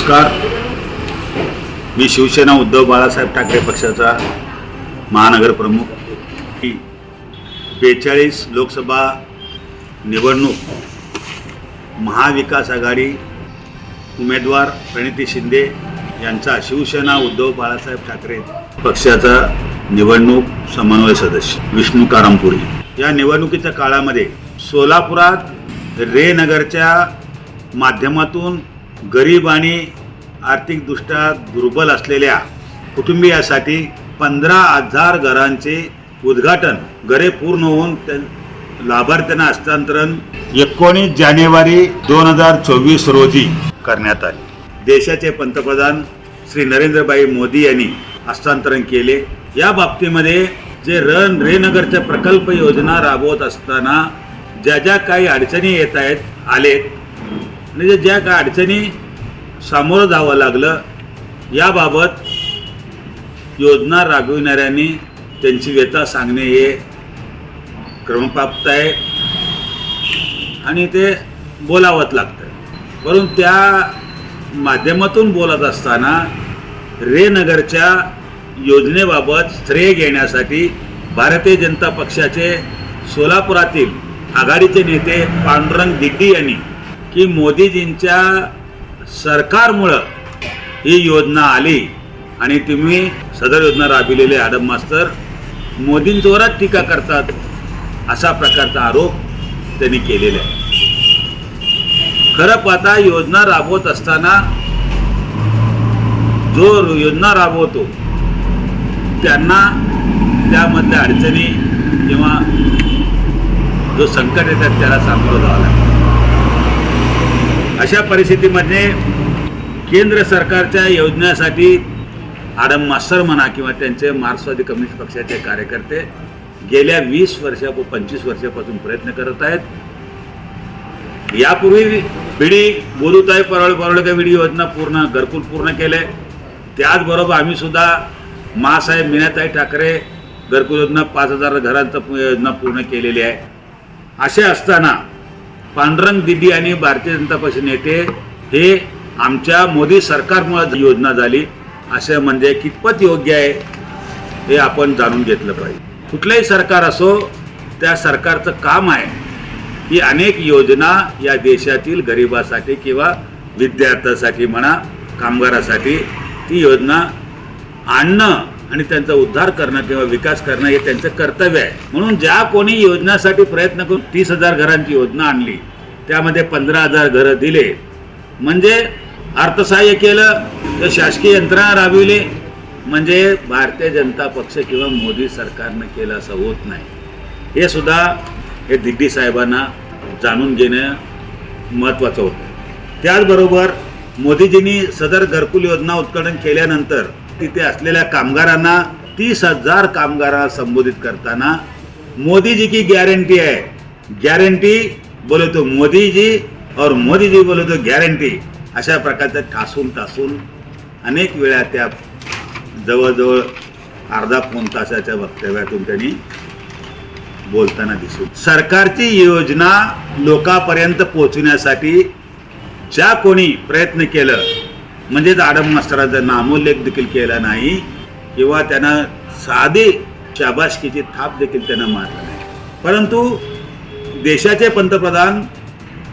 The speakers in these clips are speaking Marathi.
नमस्कार. मी शिवसेना उद्धव बाळासाहेब ठाकरे पक्षाचा महानगर प्रमुख. 42 लोकसभा निवडणूक महाविकास आघाडी उमेदवार प्रणिती शिंदे यांचा शिवसेना उद्धव बाळासाहेब ठाकरे पक्षाचा निवडणूक समन्वय सदस्य विष्णू कारंपुरी. या निवडणुकीच्या काळामध्ये सोलापुरात रेनगरच्या माध्यमातून गरीब आणि आर्थिकदृष्ट्या दुर्बल असलेल्या कुटुंबियासाठी 15,000 घरांचे उद्घाटन, घरे पूर्ण होऊन लाभार्थ्यांना हस्तांतरण 19 जानेवारी 2024 रोजी करण्यात आले. देशाचे पंतप्रधान श्री नरेंद्रभाई मोदी यांनी हस्तांतरण केले. या बाबतीमध्ये जे रेनगरच्या प्रकल्प योजना राबवत असताना ज्या काही अडचणी येत आहेत म्हणजे ज्या काही अडचणी सामोरं जावं लागलं, याबाबत योजना राबविणाऱ्यांनी त्यांची व्यथा सांगणे हे क्रमप्राप्त आहे आणि ते बोलावंच लागतं. परंतु त्या माध्यमातून बोलत असताना रेनगरच्या योजनेबाबत श्रेय घेण्यासाठी भारतीय जनता पक्षाचे सोलापुरातील आघाडीचे नेते पांडुरंग दिड्डी यांनी की मोदीजींच्या सरकारमुळं ही योजना आली आणि तुम्ही सदर योजना राबविलेले आडम मास्तर मोदींवरच टीका करतात, अशा प्रकारचा आरोप त्यांनी केलेला आहे. खरं पाहता योजना राबवत असताना जो योजना राबवतो त्यांना त्यामधल्या अडचणी किंवा जो संकट येतात त्याला सामोरं जावं लागतं. अशा परिस्थितीमध्ये केंद्र सरकारच्या योजनेसाठी आडम मास्तर म्हणा किंवा त्यांचे मार्क्सवादी कम्युनिस्ट पक्षाचे कार्यकर्ते गेल्या 25 वर्षापासून प्रयत्न करत आहेत. यापूर्वी बीडी बोलूताई परवळकर बीडी योजना पूर्ण घरकुल पूर्ण केले. त्याचबरोबर आम्ही सुद्धा मासाहेब मीनाताई ठाकरे घरकुल योजना 5,000 घरांचं योजना पूर्ण केलेली आहे. असे असताना पांडुरंग दिड्डी आणि भारतीय जनता पक्ष नेते हे आमच्या मोदी सरकारमुळे योजना झाली असे म्हणजे कितपत योग्य आहे हे आपण जाणून घेतलं पाहिजे. कुठलंही सरकार असो, त्या सरकारचं काम आहे की अनेक योजना या देशातील गरिबासाठी किंवा विद्यार्थ्यांसाठी म्हणा, कामगारासाठी ती योजना आणणं आणि त्यांचा उद्धार करणं किंवा विकास करणं हे त्यांचं कर्तव्य आहे. म्हणून ज्या कोणी योजनेसाठी प्रयत्न करून 30,000 घरांची योजना आणली, त्यामध्ये 15,000 घरं दिले, म्हणजे अर्थसहाय्य केलं, तर शासकीय यंत्रणा राबविली, म्हणजे भारतीय जनता पक्ष किंवा मोदी सरकारनं केलं असं होत नाही. हे सुद्धा हे दिड्डी साहेबांना जाणून घेणं महत्त्वाचं होतं. त्याचबरोबर मोदीजींनी सदर घरकुल योजना उद्घाटन केल्यानंतर तिथे असलेल्या कामगारांना 30,000 कामगारांना संबोधित करताना मोदी जी की गॅरंटी है, गॅरंटी बोले तो मोदी जी और मोदी जी बोले तो गॅरंटी, अशा प्रकारचं ठासून अनेक वेळा त्या जवळजवळ अर्धा-पाऊण तासाच्या वक्तव्यातून त्यांनी बोलताना दिसून. सरकारची योजना लोकांपर्यंत पोहोचण्यासाठी ज्या कोणी प्रयत्न केलं, म्हणजेच आडम मास्तरांचा नामोल्लेख देखील केला नाही किंवा त्यांना साधी शाबासकीची थाप देखील त्यांना मारली नाही. परंतु देशाचे पंतप्रधान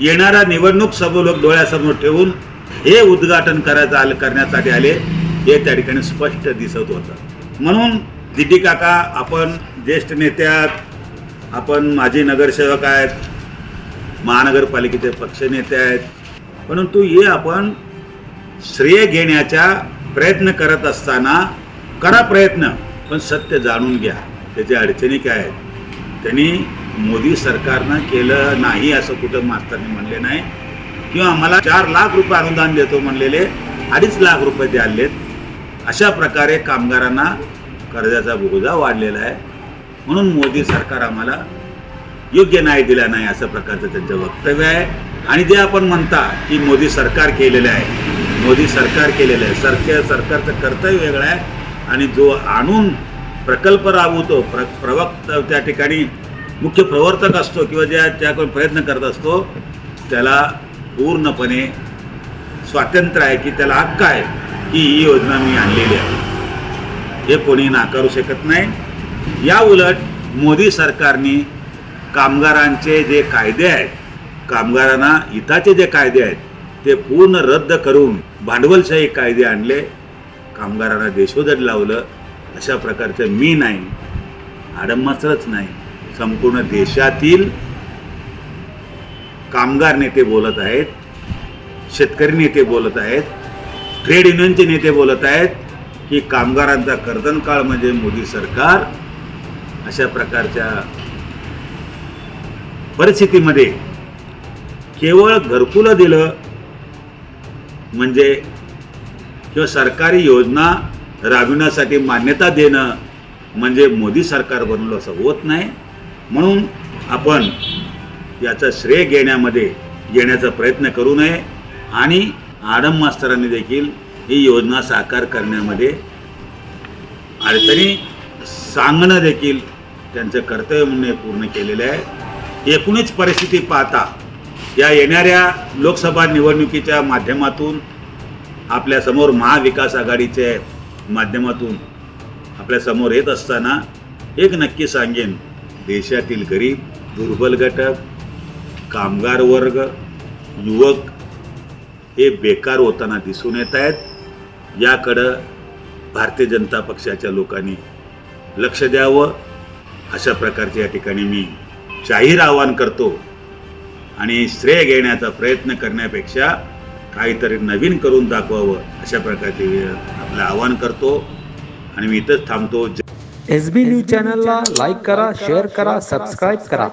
येणारा निवडणूक लोक डोळ्यासमोर ठेवून हे उद्घाटन करण्यासाठी आले हे त्या ठिकाणी स्पष्ट दिसत होतं. म्हणून दिड्डी काका, आपण ज्येष्ठ नेते आहात, आपण माजी नगरसेवक आहेत, महानगरपालिकेचे पक्षनेते आहेत, परंतु हे आपण श्रेय घेण्याचा प्रयत्न करत असताना करा प्रयत्न, पण सत्य जाणून घ्या त्याच्या अडचणी काय आहेत. त्यांनी मोदी सरकारनं केलं नाही असं कुठं मास्तरांनी म्हणले नाही किंवा आम्हाला 4 लाख रुपये अनुदान देतो म्हणलेले 2.5 लाख रुपये द्यालेत. अशा प्रकारे कामगारांना कर्जाचा बोजा वाढलेला आहे. म्हणून मोदी सरकार आम्हाला योग्य न्याय दिला नाही असं प्रकारचं त्यांचं वक्तव्य आहे. आणि जे आपण म्हणता की मोदी सरकार केलेलं आहे, मोदी सरकार केलेलं आहे, सरकारचं कर्तव्य वेगळं आहे आणि जो आणून प्रकल्प राबवतो प्रवक्ता त्या ठिकाणी मुख्य प्रवर्तक असतो किंवा ज्याकडून प्रयत्न करत असतो त्याला पूर्णपणे स्वातंत्र्य आहे, की त्याला हक्क आहे की ही योजना मी आणलेली आहे, हे कोणी नाकारू शकत नाही. या उलट मोदी सरकारने कामगारांचे जे कायदे आहेत, कामगारांना हिताचे जे कायदे आहेत ते पूर्ण रद्द करून भांडवलशाही कायदे आणले, कामगारांना देशोधड लावलं. अशा प्रकारचं मी नाही, आडम मात्रच नाही, संपूर्ण देशातील कामगार नेते बोलत आहेत, शेतकरी नेते बोलत आहेत, ट्रेड युनियनचे नेते बोलत आहेत की कामगारांचा कर्दनकाळ म्हणजे मोदी सरकार. अशा प्रकारच्या परिस्थितीमध्ये केवळ घरकुलं दिलं म्हणजे किंवा सरकारी योजना राबविण्यासाठी मान्यता देणं म्हणजे मोदी सरकार बनलं असं होत नाही. म्हणून आपण याचा श्रेय घेण्याचा प्रयत्न करू नये आणि आडम मास्तरांनी देखील ही योजना साकार करण्यामध्ये अडचणी सांगणं देखील त्यांचं कर्तव्य म्हणून पूर्ण केलेलं आहे. एकूणच परिस्थिती पाहता या येणाऱ्या लोकसभा निवडणुकीच्या माध्यमातून आपल्यासमोर महाविकास आघाडीच्या माध्यमातून आपल्यासमोर येत असताना एक नक्की सांगेन, देशातील गरीब, दुर्बल घटक, कामगार वर्ग, युवक हे बेकार होताना दिसून येत आहेत. याकडं भारतीय जनता पक्षाच्या लोकांनी लक्ष द्यावं, अशा प्रकारचे या ठिकाणी मी जाहीर आवाहन करतो. आणि श्रेय घेण्याचा प्रयत्न करण्यापेक्षा काहीतरी नवीन करून दाखवावं अशा प्रकारचे आपलं आवाहन करतो आणि मी इथंच थांबतो. SB न्यूज चॅनलला लाईक करा, शेअर करा, सबस्क्राईब करा.